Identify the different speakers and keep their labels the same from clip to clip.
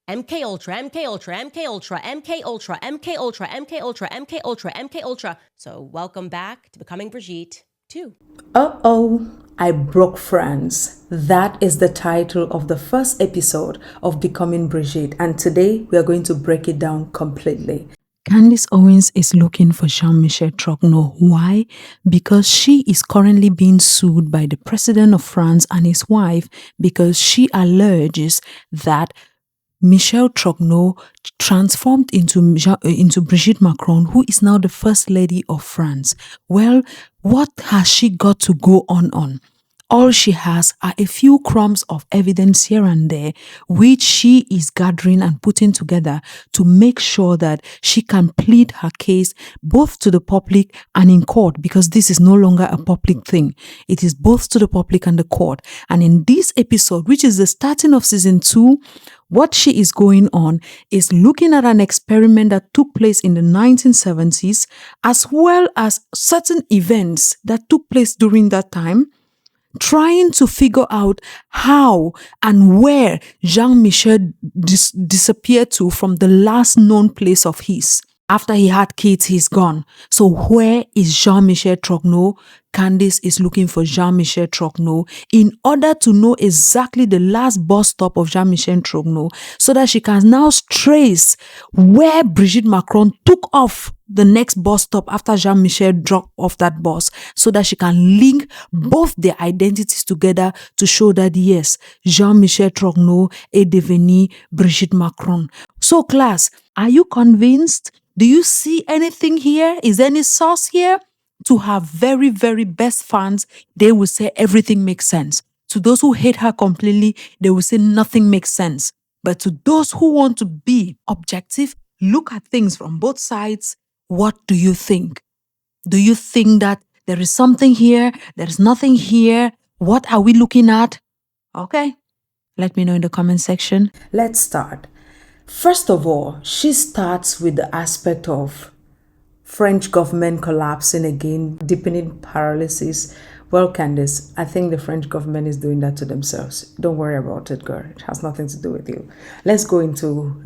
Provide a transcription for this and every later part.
Speaker 1: MK Ultra, MK Ultra, MK Ultra, MK Ultra, MK Ultra, MK Ultra, MK Ultra, MK Ultra. So welcome back to Becoming Brigitte 2.
Speaker 2: Uh-oh, I broke France. That is the title of the first episode of Becoming Brigitte, and today we are going to break it down completely. Candace Owens is looking for Jean-Michel Trogneux. Why? Because she is currently being sued by the president of France and his wife because she alleges that Michel Trogneux transformed into Brigitte Macron, who is now the First Lady of France. Well, what has she got to go on? All she has are a few crumbs of evidence here and there, which she is gathering and putting together to make sure that she can plead her case both to the public and in court, because this is no longer a public thing. It is both to the public and the court. And in this episode, which is the starting of season 2, what she is going on is looking at an experiment that took place in the 1970s, as well as certain events that took place during that time, trying to figure out how and where Jean-Michel disappeared to from the last known place of his. After he had kids, he's gone. So where is Jean-Michel Trogneux? Candace is looking for Jean-Michel Trogneux in order to know exactly the last bus stop of Jean-Michel Trogneux so that she can now trace where Brigitte Macron took off the next bus stop after Jean-Michel dropped off that bus, so that she can link both their identities together to show that yes, Jean-Michel Trogneux est devenu Brigitte Macron. So class, are you convinced? Do you see anything here? Is there any source here? To her very, very best fans, they will say everything makes sense. To those who hate her completely, they will say nothing makes sense. But to those who want to be objective, look at things from both sides, what do you think? Do you think that there is something here? There is nothing here? What are we looking at? Okay, let me know in the comment section. Let's start. First of all, she starts with the aspect of French government collapsing again, deepening paralysis. Well, Candace, I think the French government is doing that to themselves. Don't worry about it, girl. It has nothing to do with you. Let's go into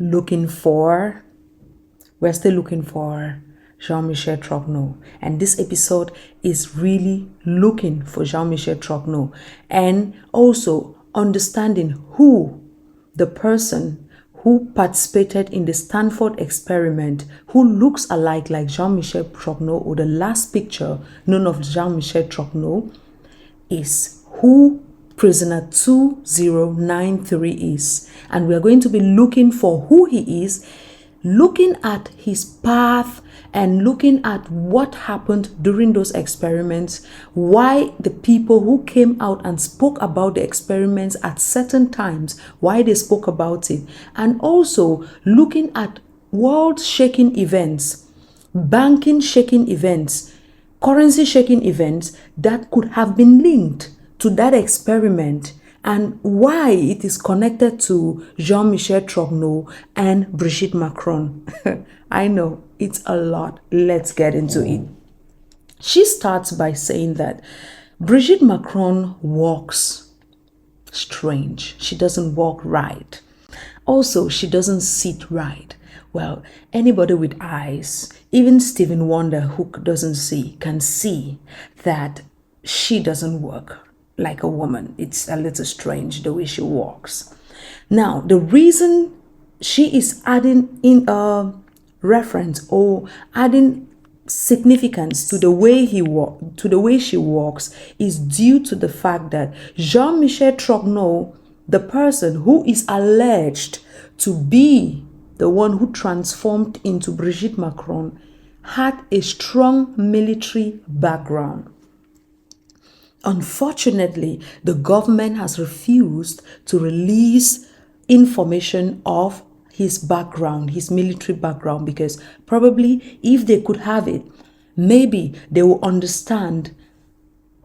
Speaker 2: we're still looking for Jean-Michel Trogneux. And this episode is really looking for Jean-Michel Trogneux and also understanding who the person who participated in the Stanford experiment, who looks alike like Jean-Michel Trogneux, or the last picture known of Jean-Michel Trogneux, is who prisoner 2093 is. And we are going to be looking for who he is, looking at his path and looking at what happened during those experiments, why the people who came out and spoke about the experiments at certain times, why they spoke about it, and also looking at world-shaking events, banking shaking events, currency shaking events that could have been linked to that experiment, and why it is connected to Jean-Michel Trogneux and Brigitte Macron. I know, it's a lot. Let's get into it. She starts by saying that Brigitte Macron walks strange. She doesn't walk right. Also, she doesn't sit right. Well, anybody with eyes, even Stephen Wonder, who doesn't see, can see that she doesn't walk like a woman. It's a little strange the way she walks. Now, the reason she is adding in a reference or adding significance to the way she walks is due to the fact that Jean-Michel Trogneux, the person who is alleged to be the one who transformed into Brigitte Macron, had a strong military background. Unfortunately, the government has refused to release information of his background, his military background, because probably if they could have it, maybe they will understand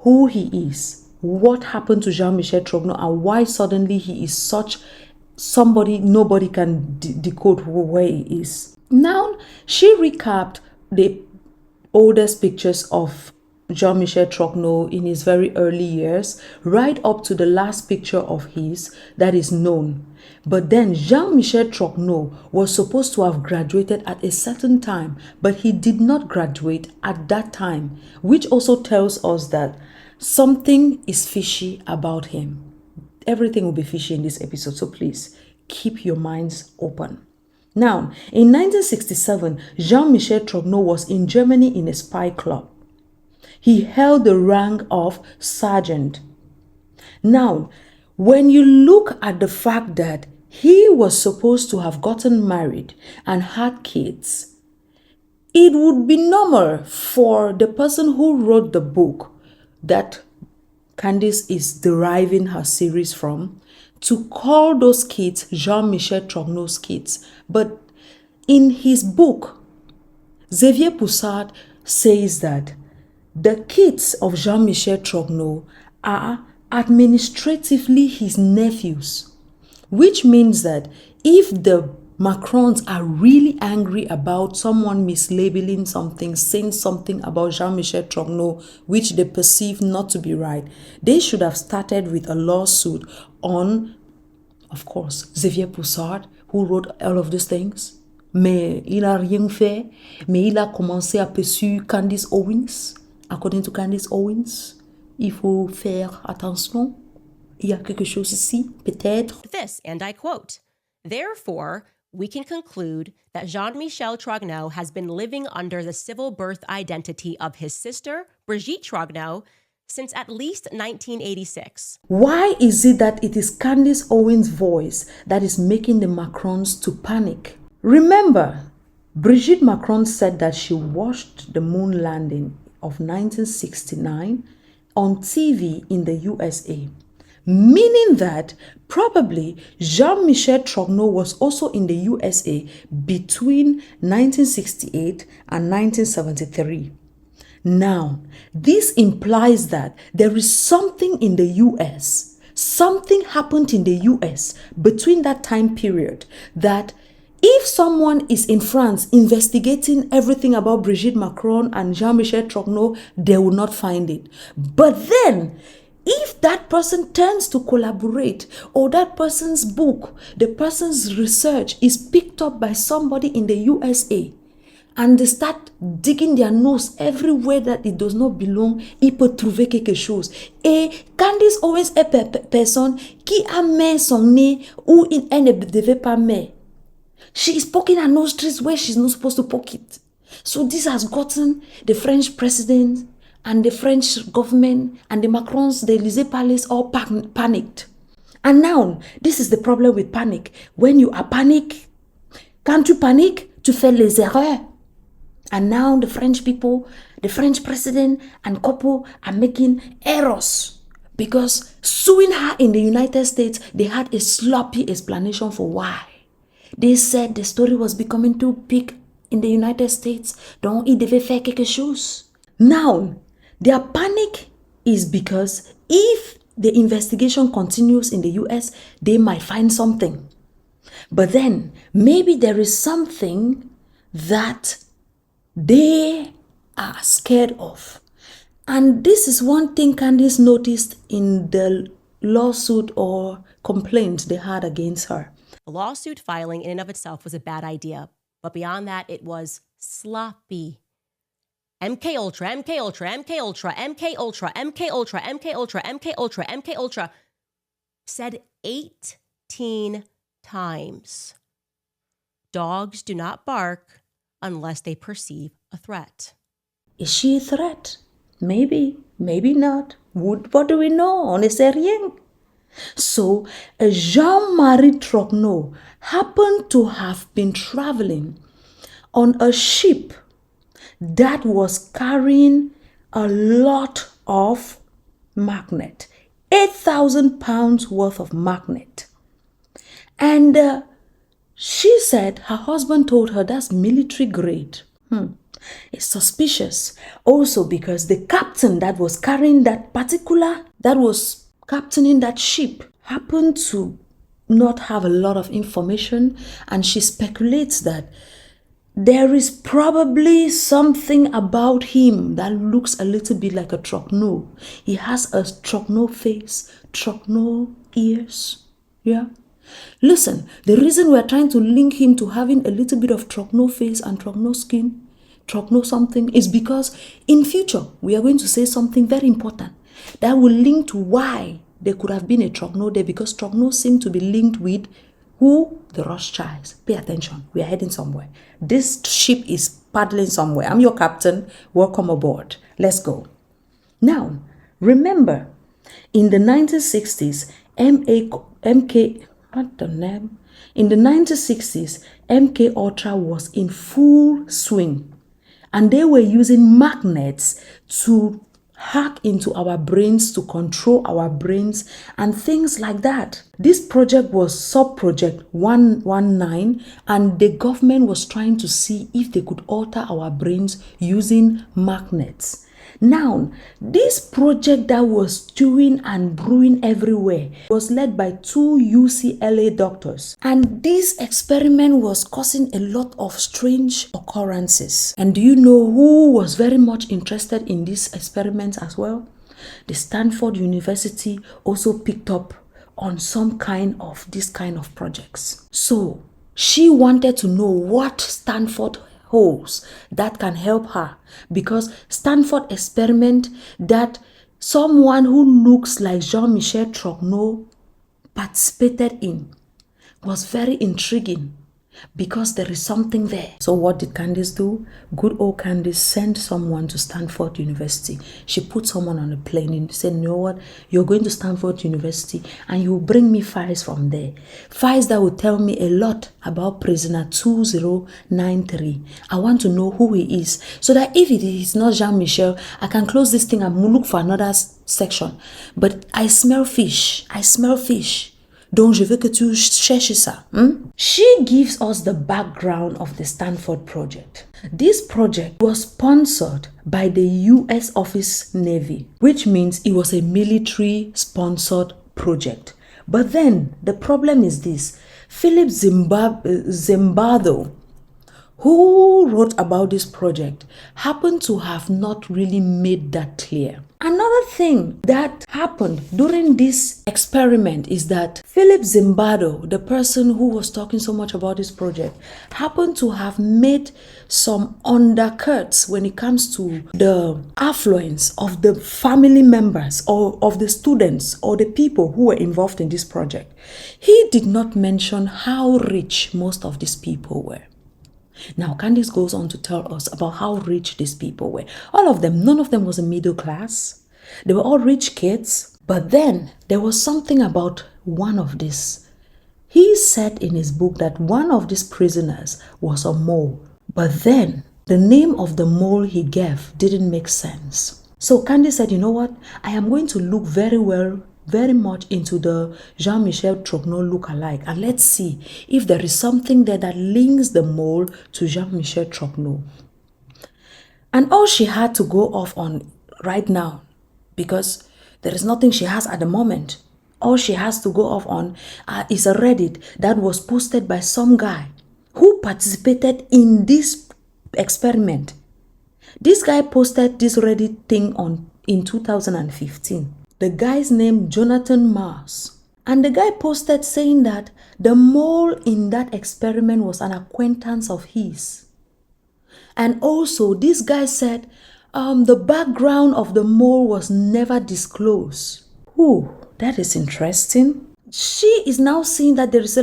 Speaker 2: who he is, what happened to Jean-Michel Trogneux, and why suddenly he is such somebody nobody can decode where he is. Now, she recapped the oldest pictures of Jean-Michel Trogneux in his very early years, right up to the last picture of his that is known. But then Jean-Michel Trogneux was supposed to have graduated at a certain time, but he did not graduate at that time, which also tells us that something is fishy about him. Everything will be fishy in this episode, so please keep your minds open. Now, in 1967, Jean-Michel Trogneux was in Germany in a spy club. He held the rank of sergeant. Now, when you look at the fact that he was supposed to have gotten married and had kids, it would be normal for the person who wrote the book that Candace is deriving her series from to call those kids Jean-Michel Trogneux's kids. But in his book, Xavier Poussard says that the kids of Jean-Michel Trogneux are administratively his nephews, which means that if the Macrons are really angry about someone mislabeling something, saying something about Jean-Michel Trogneux, which they perceive not to be right, they should have started with a lawsuit on, of course, Xavier Poussard, who wrote all of these things. Mais il n'a rien fait, mais il a commencé à poursuivre Candace Owens. According to Candace Owens, il faut faire attention. Il y a quelque chose ici, peut-être.
Speaker 1: This, and I quote, "Therefore, we can conclude that Jean-Michel Trogneux has been living under the civil birth identity of his sister, Brigitte Trogneux, since at least 1986.
Speaker 2: Why is it that it is Candace Owens' voice that is making the Macrons to panic? Remember, Brigitte Macron said that she watched the moon landing of 1969 on TV in the USA, meaning that probably Jean-Michel Trogneux was also in the USA between 1968 and 1973. Now, this implies that there is something in the US, something happened in the US between that time period that if someone is in France investigating everything about Brigitte Macron and Jean-Michel Trogneux, they will not find it. But then, if that person turns to collaborate, or that person's book, the person's research is picked up by somebody in the USA, and they start digging their nose everywhere that it does not belong, il peut trouver quelque chose. Et Candace Owens est personne qui a mis son nez où elle ne devait pas mettre. She is poking her nostrils where she's not supposed to poke it. So this has gotten the French president and the French government and the Macrons, the Élysée Palace all panicked. And now, this is the problem with panic. When you are panic, quand tu paniques, tu fais les erreurs. And now the French people, the French president and couple are making errors because suing her in the United States, they had a sloppy explanation for why. They said the story was becoming too big in the United States. Donc, il devait faire quelque chose. Now, their panic is because if the investigation continues in the US, they might find something. But then, maybe there is something that they are scared of. And this is one thing Candace noticed in the lawsuit or complaint they had against her.
Speaker 1: The lawsuit filing in and of itself was a bad idea, but beyond that, it was sloppy. MK Ultra, MK Ultra, MK Ultra, MK Ultra, MK Ultra, MK Ultra, MK Ultra, MK Ultra, said 18 times. Dogs do not bark unless they perceive a threat.
Speaker 2: Is she a threat? Maybe, maybe not. What do we know? On ne sait rien. So, Jean-Marie Trogneux happened to have been traveling on a ship that was carrying a lot of magnet, 8,000 pounds worth of magnet. And she said her husband told her that's military grade. It's suspicious also because the captain that was carrying that was captaining that ship happened to not have a lot of information, and she speculates that there is probably something about him that looks a little bit like a Trockno. He has a Trockno face, Trockno ears. Yeah. Listen, the reason we're trying to link him to having a little bit of Trockno face and Trockno skin, Trockno something, is because in future we are going to say something very important that will link to why there could have been a Trockno there, because Trockno seem to be linked with who? The Rothschilds. Pay attention. We are heading somewhere. This ship is paddling somewhere. I'm your captain. Welcome aboard. Let's go. Now, remember, in the 1960s, In the 1960s, MK Ultra was in full swing, and they were using magnets to hack into our brains, to control our brains and things like that. This project was sub-project 119, and the government was trying to see if they could alter our brains using magnets. Now, this project that was stewing and brewing everywhere was led by two UCLA doctors. And this experiment was causing a lot of strange occurrences. And do you know who was very much interested in these experiments as well? The Stanford University also picked up on some kind of this kind of projects. So she wanted to know what Stanford holes that can help her, because Stanford experiment that someone who looks like Jean-Michel Trockno participated in was very intriguing, because there is something there. So what did Candace do? Good old Candace sent someone to Stanford University. She put someone on a plane and said, you know what? You're going to Stanford University and you will bring me files from there. Files that will tell me a lot about prisoner 2093. I want to know who he is, so that if it is not Jean-Michel, I can close this thing and look for another section. But I smell fish. I smell fish. Donc, je veux que tu cherches ça. She gives us the background of the Stanford project. This project was sponsored by the U.S. Office Navy, which means it was a military-sponsored project. But then, the problem is this. Philip Zimbardo, who wrote about this project, happened to have not really made that clear. Another thing that happened during this experiment is that Philip Zimbardo, the person who was talking so much about this project, happened to have made some undercuts when it comes to the affluence of the family members or of the students or the people who were involved in this project. He did not mention how rich most of these people were. Now, Candace goes on to tell us about how rich these people were. All of them, none of them was a middle class. They were all rich kids. But then there was something about one of these. He said in his book that one of these prisoners was a mole. But then the name of the mole he gave didn't make sense. So Candace said, you know what? I am going to look very much into the Jean-Michel Trockno look-alike, and let's see if there is something there that links the mole to Jean-Michel Trockno. And all she had to go off on right now, because there is nothing she has at the moment, all she has to go off on is a Reddit that was posted by some guy who participated in this experiment. This guy posted this Reddit thing in 2015. The guy's name Jonathan Mars. And the guy posted saying that the mole in that experiment was an acquaintance of his. And also this guy said the background of the mole was never disclosed. Ooh, that is interesting. She is now seeing that there are a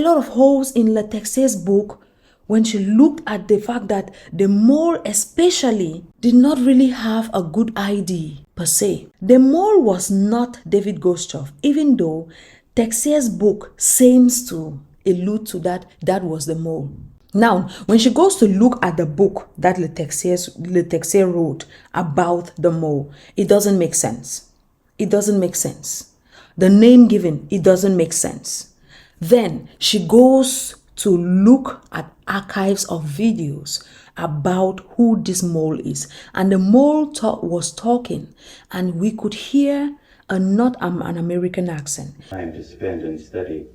Speaker 2: lot of holes in Letexier's book when she looked at the fact that the mole especially did not really have a good ID per se. The mole was not David Goschoff, even though Texier's book seems to allude to that was the mole. Now, when she goes to look at the book that Le Texier wrote about the mole, it doesn't make sense. It doesn't make sense. The name given, it doesn't make sense. Then she goes to look at archives of videos about who this mole is. And the mole was talking, and we could hear not an American accent.
Speaker 3: Time to spend and study,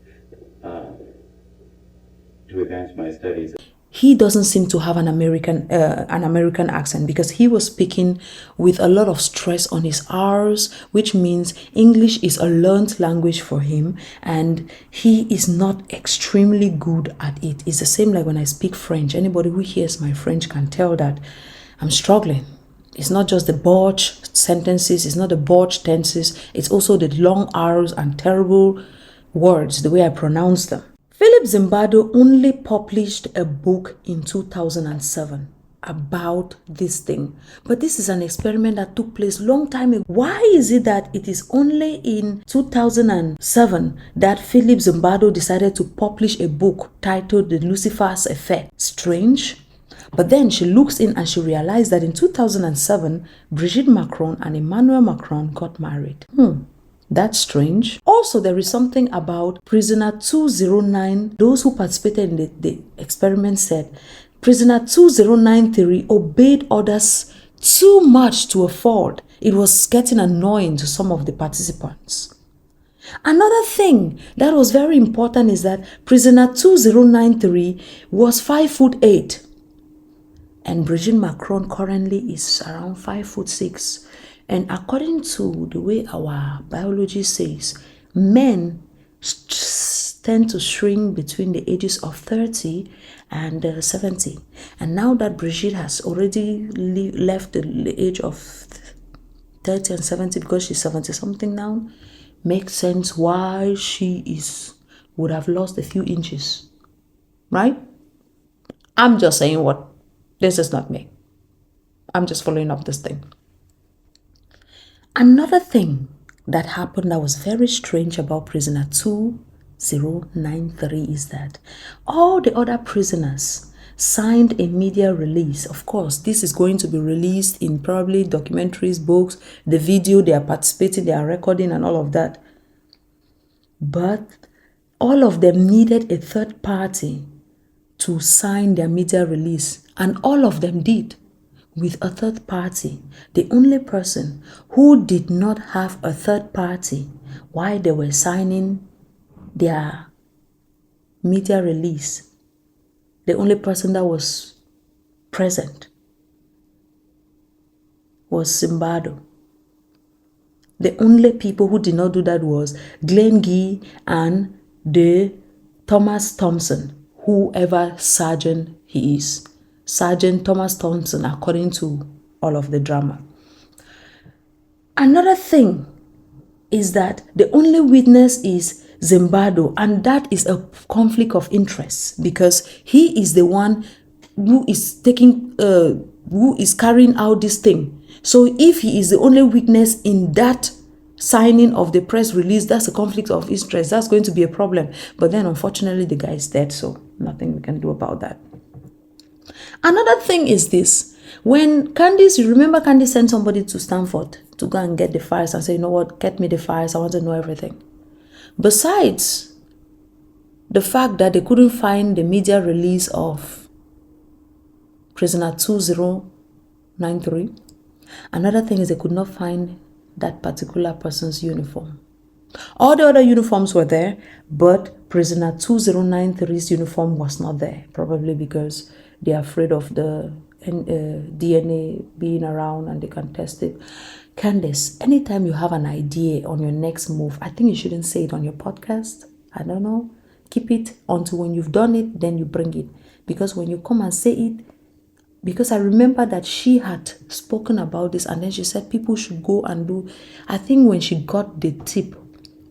Speaker 3: to advance my studies.
Speaker 2: he doesn't seem to have an American accent, because he was speaking with a lot of stress on his R's, which means English is a learned language for him, and he is not extremely good at it. It's the same like when I speak French. Anybody who hears my French can tell that I'm struggling. It's not just the botched sentences, it's not the botched tenses, it's also the long R's and terrible words, the way I pronounce them. Philip Zimbardo only published a book in 2007 about this thing. But this is an experiment that took place long time ago. Why is it that it is only in 2007 that Philip Zimbardo decided to publish a book titled The Lucifer's Effect? Strange. But then she looks in and she realized that in 2007, Brigitte Macron and Emmanuel Macron got married. That's strange. Also, there is something about Prisoner 209. Those who participated in the experiment said Prisoner 2093 obeyed orders too much to afford. It was getting annoying to some of the participants. Another thing that was very important is that Prisoner 2093 was 5'8". And Brigitte Macron currently is around 5'6". And according to the way our biology says, men tend to shrink between the ages of 30 and 70. And now that Brigitte has already left the age of 30 and 70, because she's 70 something now, makes sense why she would have lost a few inches, right? I'm just saying what. This is not me. I'm just following up this thing. Another thing that happened that was very strange about prisoner 2093 is that all the other prisoners signed a media release. Of course, this is going to be released in probably documentaries, books, the video they are participating, they are recording and all of that. But all of them needed a third party to sign their media release, and all of them did with a third party. The only person who did not have a third party while they were signing their media release, the only person that was present was Zimbardo. The only people who did not do that was Glenn Gee and the Thomas Thompson, whoever sergeant he is. Sergeant Thomas Thompson, according to all of the drama. Another thing is that the only witness is Zimbardo, and that is a conflict of interest, because he is the one who is carrying out this thing. So if he is the only witness in that signing of the press release, that's a conflict of interest. That's going to be a problem. But then unfortunately the guy is dead, so nothing we can do about that. Another thing is this. When Candace, you remember Candace sent somebody to Stanford to go and get the files and say, you know what, get me the files, I want to know everything. Besides the fact that they couldn't find the media release of prisoner 2093, another thing is they could not find that particular person's uniform. All the other uniforms were there, but prisoner 2093's uniform was not there, probably because they're afraid of the DNA being around and they can test it. Candace, anytime you have an idea on your next move, I think you shouldn't say it on your podcast. I don't know. Keep it until when you've done it, then you bring it. Because when you come and say it, because I remember that she had spoken about this and then she said people should go and do. I think when she got the tip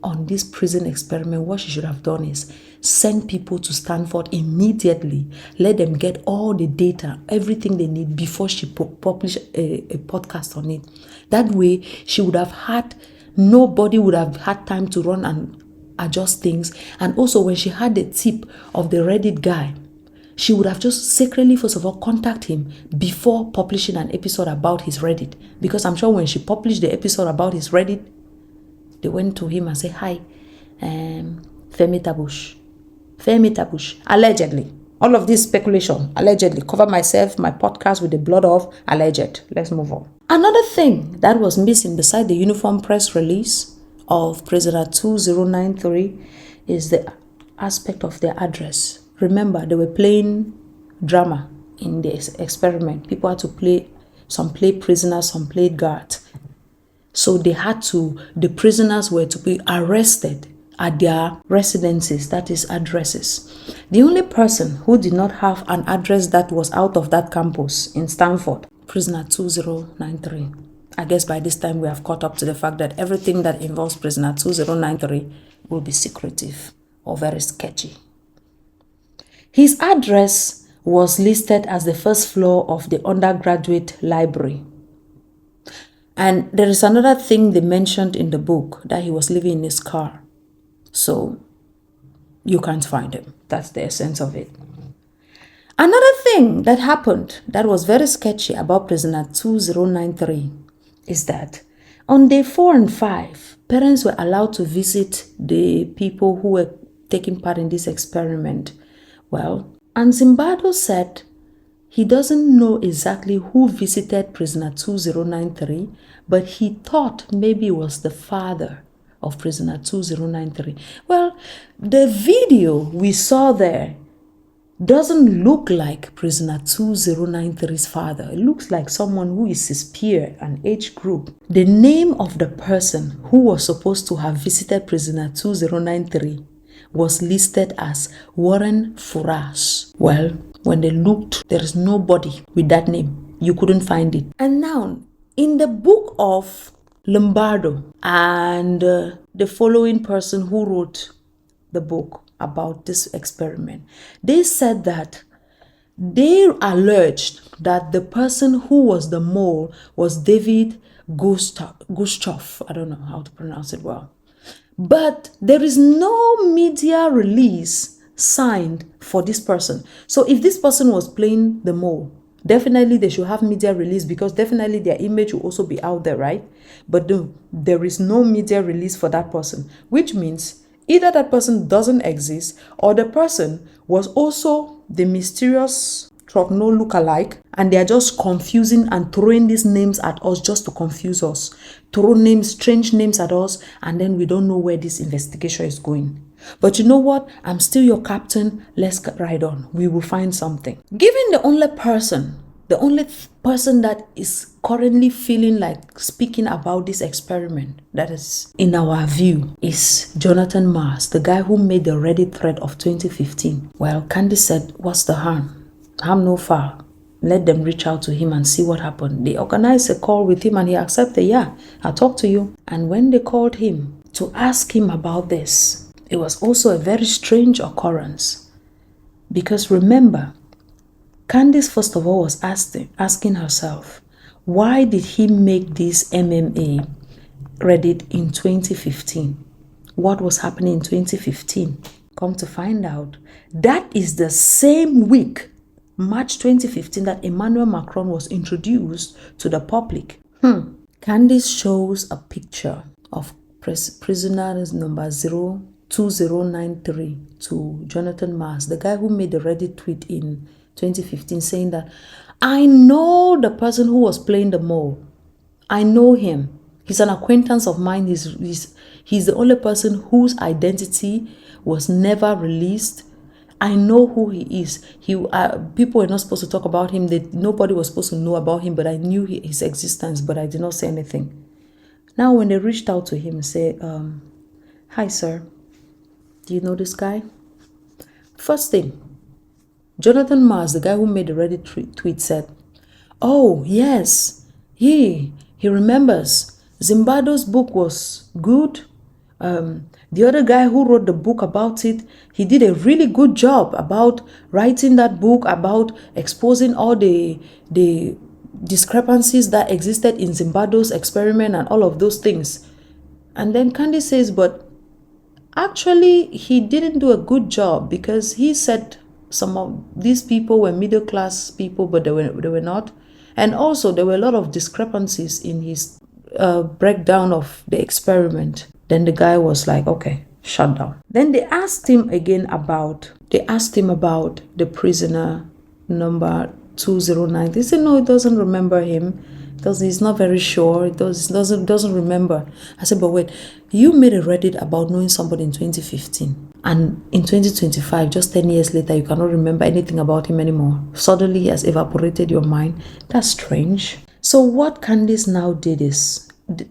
Speaker 2: on this prison experiment, what she should have done is send people to Stanford immediately, let them get all the data, everything they need before she publish a podcast on it. That way she would have had, nobody would have had time to run and adjust things. And also when she had the tip of the Reddit guy, she would have just secretly, first of all, contact him before publishing an episode about his Reddit. Because I'm sure when she published the episode about his Reddit, they went to him and said, hi, Femi Tabush, allegedly. All of this speculation, allegedly. Cover myself, my podcast with the blood of alleged. Let's move on. Another thing that was missing beside the uniform press release of prisoner 2093 is the aspect of their address. Remember, they were playing drama in this experiment. People had to play, some played prisoners, some played guards. So the prisoners were to be arrested at their residences, that is addresses. The only person who did not have an address that was out of that campus in Stanford, prisoner 2093. I guess by this time we have caught up to the fact that everything that involves prisoner 2093 will be secretive or very sketchy. His address was listed as the first floor of the undergraduate library. And there is another thing they mentioned in the book, that he was living in his car. So you can't find him. That's the essence of it. Another thing that happened that was very sketchy about prisoner 2093 is that on day 4 and 5, parents were allowed to visit the people who were taking part in this experiment. Well, and Zimbardo said he doesn't know exactly who visited prisoner 2093, but he thought maybe it was the father of prisoner 2093. Well, the video we saw there doesn't look like prisoner 2093's father. It looks like someone who is his peer, an age group. The name of the person who was supposed to have visited prisoner 2093 was listed as Warren Furash. Well, when they looked, there is nobody with that name. You couldn't find it. And now, in the book of Lombardo and the following person who wrote the book about this experiment, they said that they alleged that the person who was the mole was David Gustav. I don't know how to pronounce it well. But there is no media release signed for this person. So if this person was playing the mole, definitely they should have media release, because definitely their image will also be out there, right? But no, there is no media release for that person, which means either that person doesn't exist or the person was also the mysterious Trogno lookalike, and they are just confusing and throwing these names at us just to confuse us. Throw names, strange names at us, and then we don't know where this investigation is going. But you know what? I'm still your captain. Let's ride on. We will find something. Given the only person that is currently feeling like speaking about this experiment, that is in our view, is Jonathan Mars, the guy who made the Reddit thread of 2015. Well, Candace said, what's the harm? Harm no foul. Let them reach out to him and see what happened. They organized a call with him and he accepted, yeah, I'll talk to you. And when they called him to ask him about this, it was also a very strange occurrence. Because remember, Candace first of all was asking herself, why did he make this MMA Reddit in 2015? What was happening in 2015? Come to find out, that is the same week, March 2015, that Emmanuel Macron was introduced to the public. Candace shows a picture of prisoner number 2093 to Jonathan Mars, the guy who made the Reddit tweet in 2015 saying that, I know the person who was playing the mole. I know him. He's an acquaintance of mine. He's the only person whose identity was never released. I know who he is. People were not supposed to talk about him. Nobody was supposed to know about him, but I knew his existence, but I did not say anything. Now, when they reached out to him and said, hi, sir, do you know this guy? First thing, Jonathan Mars, the guy who made the Reddit tweet, said, oh, yes, he remembers. Zimbardo's book was good. The other guy who wrote the book about it, he did a really good job about writing that book, about exposing all the discrepancies that existed in Zimbardo's experiment and all of those things. And then Candy says, but actually he didn't do a good job, because he said some of these people were middle class people, but they were not. And also there were a lot of discrepancies in his breakdown of the experiment. Then the guy was like, okay, shut down. Then they asked him about the prisoner number 209. They said, no, he doesn't remember him. He's not very sure. He doesn't remember. I said, but wait, you made a Reddit about knowing somebody in 2015. And in 2025, just 10 years later, you cannot remember anything about him anymore. Suddenly he has evaporated your mind. That's strange. So what Candace now did is,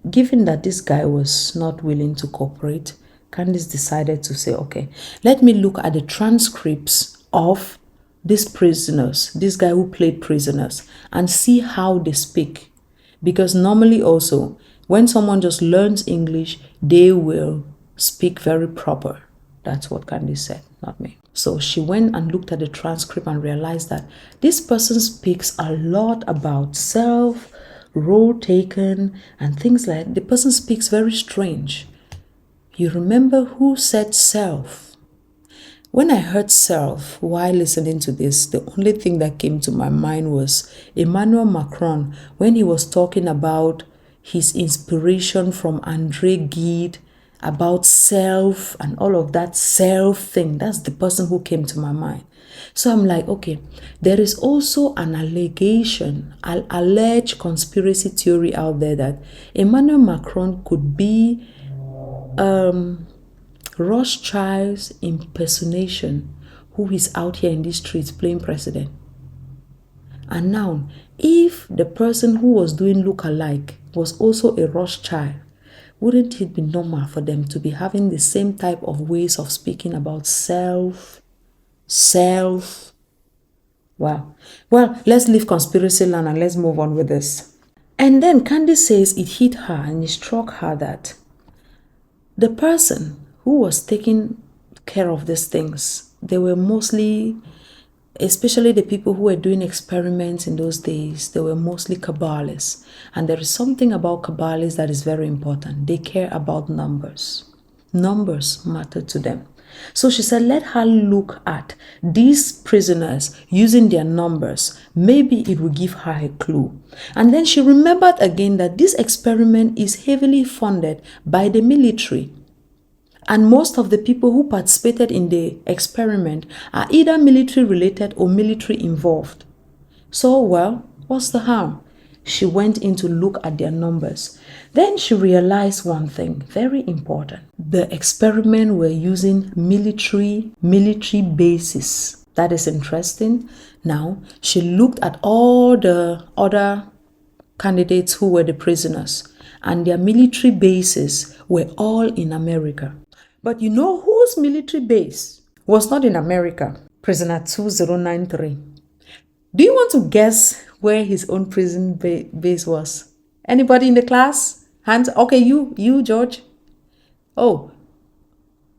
Speaker 2: given that this guy was not willing to cooperate, Candace decided to say, okay, let me look at the transcripts of these prisoners, this guy who played prisoners, and see how they speak. Because normally also, when someone just learns English, they will speak very proper. That's what Candace said, not me. So she went and looked at the transcript and realized that this person speaks a lot about self, role taken, and things like that. The person speaks very strange. You remember who said self? When I heard self while listening to this, the only thing that came to my mind was Emmanuel Macron when he was talking about his inspiration from André Gide about self and all of that self thing. That's the person who came to my mind. So I'm like, okay, there is also an allegation, an alleged conspiracy theory out there that Emmanuel Macron could be Rothschild's impersonation, who is out here in these streets playing president. And now, if the person who was doing look-alike was also a Rothschild, wouldn't it be normal for them to be having the same type of ways of speaking about self? Wow. Well, let's leave conspiracy land and let's move on with this. And then Candace says it hit her and it struck her that the person who was taking care of these things, they were mostly, especially the people who were doing experiments in those days, they were mostly Kabbalists. And there is something about Kabbalists that is very important. They care about numbers. Numbers matter to them. So she said, let her look at these prisoners using their numbers. Maybe it will give her a clue. And then she remembered again that this experiment is heavily funded by the military. And most of the people who participated in the experiment are either military related or military involved. So, well, what's the harm? She went in to look at their numbers. Then she realized one thing, very important. The experiment were using military bases. That is interesting. Now, she looked at all the other candidates who were the prisoners, and their military bases were all in America. But you know whose military base was not in America? Prisoner 2093. Do you want to guess where his own prison base was? Anybody in the class? Hands? Okay, you, George. Oh,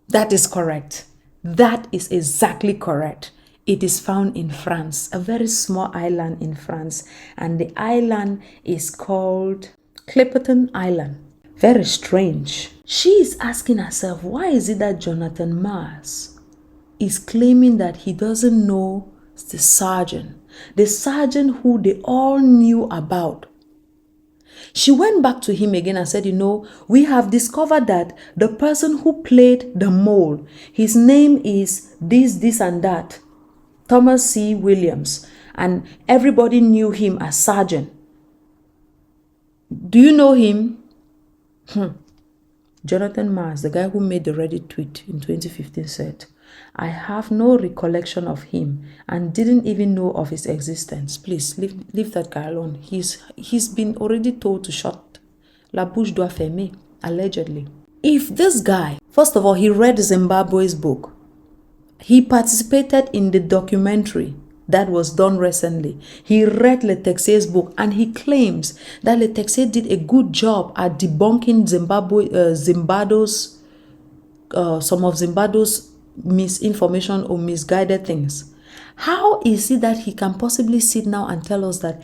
Speaker 2: that is correct. That is exactly correct. It is found in France, a very small island in France. And the island is called Clipperton Island. Very strange. She is asking herself, why is it that Jonathan Mars is claiming that he doesn't know the sergeant who they all knew about? She went back to him again and said, we have discovered that the person who played the mole, his name is this and that, Thomas C. Williams, and everybody knew him as sergeant. Do you know him? Jonathan Mars, the guy who made the Reddit tweet in 2015, said, I have no recollection of him and didn't even know of his existence. Please leave that guy alone. He's been already told to shut La bouche doit fermer, allegedly. If this guy, first of all, he read Zimbabwe's book. He participated in the documentary that was done recently. He read Letexier's book and he claims that Letexier did a good job at debunking some of Zimbabwe's misinformation or misguided things. How is it that he can possibly sit now and tell us that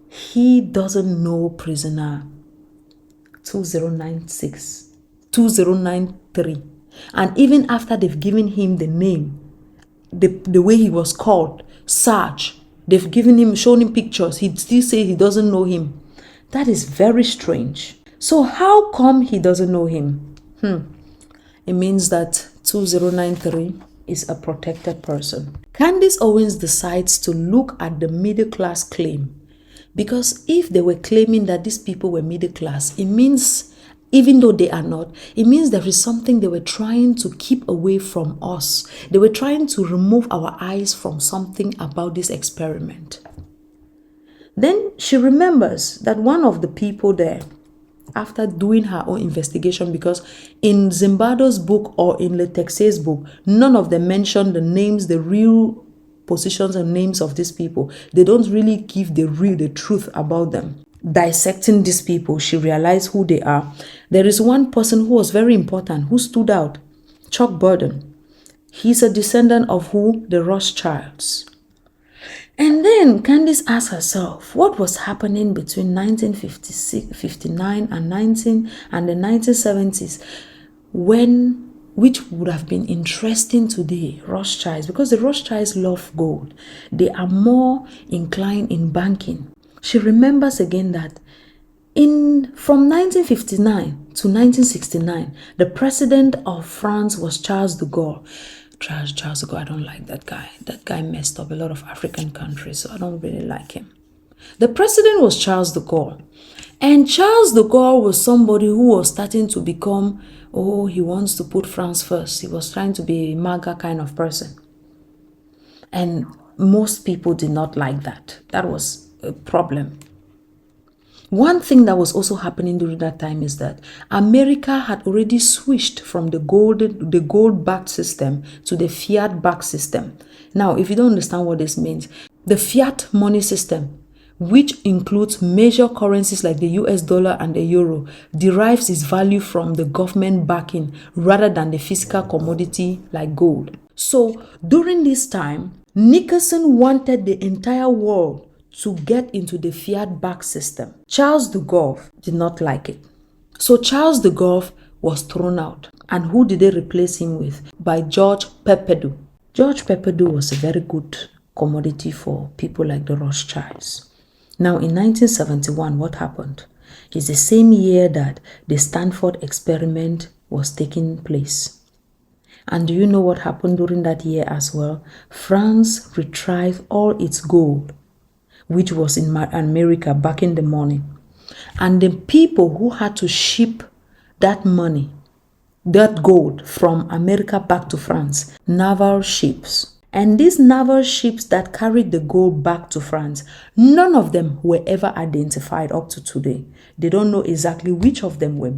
Speaker 2: he doesn't know prisoner 2093? And even after they've given him the name, the way he was called, Sarge, they've shown him pictures, he'd still say he doesn't know him. That is very strange. So how come he doesn't know him? It means that 2093 is a protected person. Candace Owens decides to look at the middle class claim, because if they were claiming that these people were middle class, it means even though they are not, it means there is something they were trying to keep away from us. They were trying to remove our eyes from something about this experiment. Then she remembers that one of the people there, after doing her own investigation, because in Zimbardo's book or in Letexe's book, none of them mention the names, the real positions and names of these people. They don't really give the truth about them. Dissecting these people, she realized who they are. There is one person who was very important, who stood out, Chuck Burden. He's a descendant of who? The Rothschilds. And then Candace asked herself, what was happening between 1959 and the 1970s, which would have been interesting today, Rothschilds, because the Rothschilds love gold. They are more inclined in banking. She remembers again that from 1959 to 1969, the president of France was Charles de Gaulle. Charles de Gaulle, I don't like that guy. That guy messed up a lot of African countries, so I don't really like him. The president was Charles de Gaulle. And Charles de Gaulle was somebody who was starting to become, he wants to put France first. He was trying to be a MAGA kind of person. And most people did not like that. That was a problem. One thing that was also happening during that time is that America had already switched from the gold-backed system to the fiat-backed system. Now, if you don't understand what this means, the fiat money system, which includes major currencies like the US dollar and the euro, derives its value from the government backing rather than the physical commodity like gold. So during this time, Nicholson wanted the entire world to get into the fiat-backed system. Charles de Gaulle did not like it. So Charles de Gaulle was thrown out. And who did they replace him with? By George Pompidou. George Pompidou was a very good commodity for people like the Rothschilds. Now in 1971, what happened? It's the same year that the Stanford experiment was taking place. And do you know what happened during that year as well? France retrieved all its gold, which was in America back in the morning. And the people who had to ship that money, that gold from America back to France, naval ships. And these naval ships that carried the gold back to France, none of them were ever identified up to today. They don't know exactly which of them were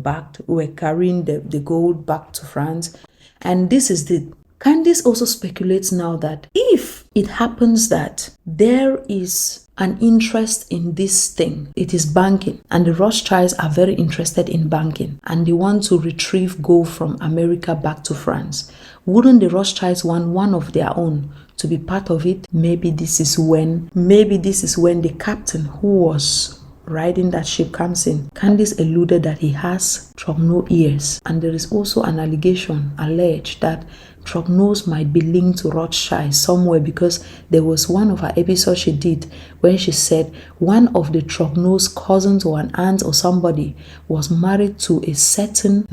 Speaker 2: carrying the gold back to France. And this is Candace also speculates now that if it happens that there is an interest in this thing, it is banking, and the Rothschilds are very interested in banking, and they want to retrieve gold from America back to France, wouldn't the Rothschilds want one of their own to be part of it? Maybe this is when the captain who was riding that ship comes in. Candace alluded that he has trogno ears, and there is also an alleged that Trognos might be linked to Rothschild somewhere, because there was one of her episodes she did when she said one of the Trognos cousins or an aunt or somebody was married to a certain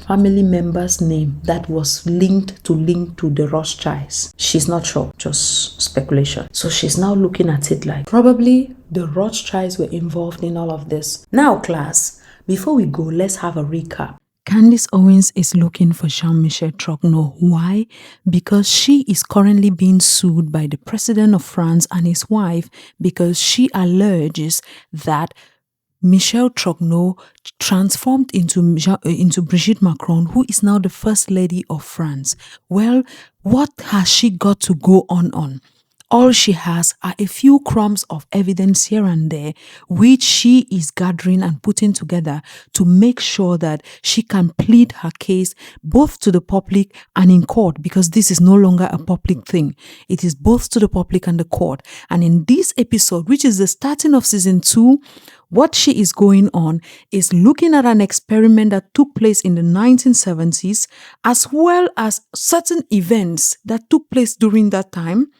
Speaker 2: family member's name that was linked to the Rothschilds. She's not sure, just speculation. So she's now looking at it like probably the Rothschilds were involved in all of this. Now class, before we go, let's have a recap.
Speaker 3: Candace Owens is looking for Jean-Michel Trogno. Why? Because she is currently being sued by the president of France and his wife because she alleges that Michel Trogno transformed into Brigitte Macron, who is now the first lady of France. Well, what has she got to go on? All she has are a few crumbs of evidence here and there, which she is gathering and putting together to make sure that she can plead her case both to the public and in court, because this is no longer a public thing. It is both to the public and the court. And in this episode, which is the starting of season 2, what she is going on is looking at an experiment that took place in the 1970s, as well as certain events that took place during that time,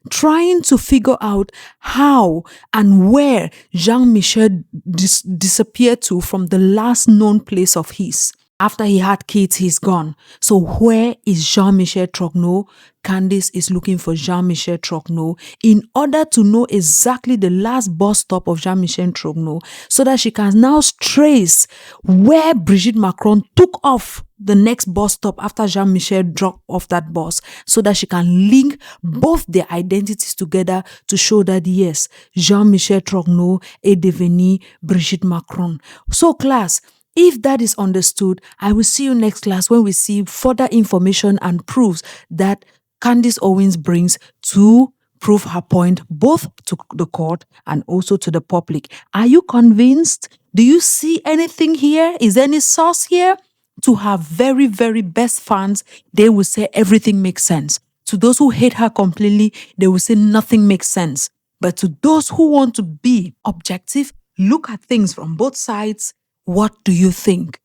Speaker 3: trying to figure out how and where Jean-Michel disappeared to from the last known place of his. After he had kids, he's gone. So where is Jean-Michel Trogneux? Candace is looking for Jean-Michel Trogneux in order to know exactly the last bus stop of Jean-Michel Trogneux so that she can now trace where Brigitte Macron took off the next bus stop after Jean-Michel dropped off that bus so that she can link both their identities together to show that yes, Jean-Michel Trogneux est devenu Brigitte Macron. So class, if that is understood, I will see you next class when we see further information and proofs that Candace Owens brings to prove her point both to the court and also to the public. Are you convinced? Do you see anything here? Is there any source here? To her very, very best fans, they will say everything makes sense. To those who hate her completely, they will say nothing makes sense. But to those who want to be objective, look at things from both sides, what do you think?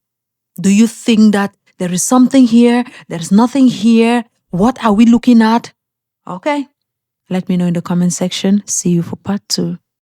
Speaker 3: Do you think that there is something here? There is nothing here? What are we looking at? Okay. Let me know in the comment section. See you for part 2.